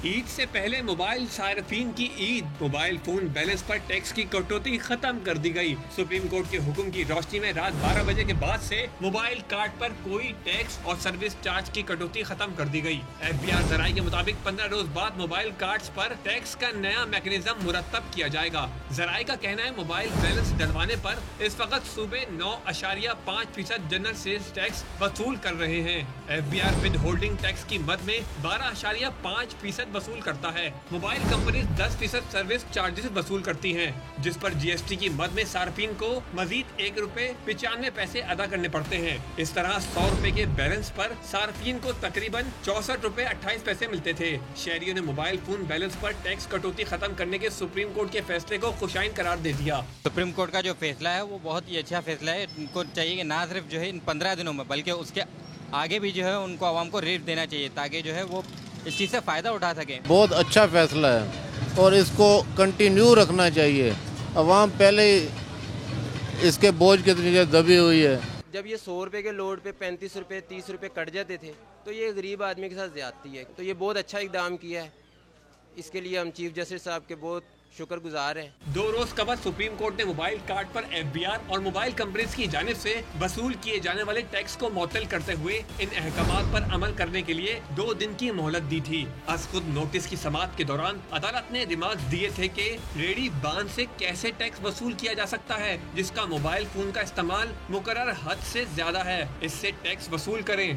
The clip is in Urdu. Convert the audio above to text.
عید سے پہلے موبائل صارفین کی عید موبائل فون بیلنس پر ٹیکس کی کٹوتی ختم کر دی گئی۔ سپریم کورٹ کے حکم کی روشنی میں رات 12 بجے کے بعد سے موبائل کارڈ پر کوئی ٹیکس اور سروس چارج کی کٹوتی ختم کر دی گئی۔ FBR ذرائع کے مطابق 15 روز بعد موبائل کارڈز پر ٹیکس کا نیا میکانزم مرتب کیا جائے گا۔ ذرائع کا کہنا ہے موبائل بیلنس ڈلوانے پر اس وقت صوبے 9.5% جنرل سیلز ٹیکس وصول کر رہے ہیں۔ FBR ود ہولڈنگ ٹیکس کی مد میں 12.5% وصول کرتا ہے۔ موبائل کمپنیز 10% سروس چارجز وصول کرتی ہیں، جس پر GST کی مد میں صارفین کو مزید ₹1.95 ادا کرنے پڑتے ہیں۔ اس طرح ₹100 کے بیلنس پر صارفین کو تقریباً ₹64.28 ملتے تھے۔ شہریوں نے موبائل فون بیلنس پر ٹیکس کٹوتی ختم کرنے کے سپریم کورٹ کے فیصلے کو خوشائن قرار دے دیا۔ سپریم کورٹ کا جو فیصلہ ہے وہ بہت ہی اچھا فیصلہ ہے۔ ان کو چاہیے کہ نہ صرف جو ہے ان 15 دنوں میں بلکہ اس کے آگے بھی جو ہے ان کو عوام کو ریٹ دینا چاہیے تاکہ جو ہے وہ اس چیز سے فائدہ اٹھا سکیں۔ بہت اچھا فیصلہ ہے اور اس کو کنٹینیو رکھنا چاہیے۔ عوام پہلے ہی اس کے بوجھ کے نیچے دبی ہوئی ہے۔ جب یہ ₹100 کے لوڈ پہ ₹35 ₹30 کٹ جاتے تھے تو یہ غریب آدمی کے ساتھ زیادتی ہے، تو یہ بہت اچھا اقدام کیا ہے۔ اس کے لیے ہم چیف جسٹس صاحب کے بہت شکر گزار ہیں۔ 2 روز قبل سپریم کورٹ نے موبائل کارڈ پر FBR اور موبائل کمپنیز کی جانب سے وصول کیے جانے والے ٹیکس کو معطل کرتے ہوئے ان احکامات پر عمل کرنے کے لیے 2 دن کی مہلت دی تھی۔ از خود نوٹس کی سماعت کے دوران عدالت نے ریمارکس دیے تھے کہ ریڈی بان سے کیسے ٹیکس وصول کیا جا سکتا ہے جس کا موبائل فون کا استعمال مقرر حد سے زیادہ ہے، اس سے ٹیکس وصول کریں۔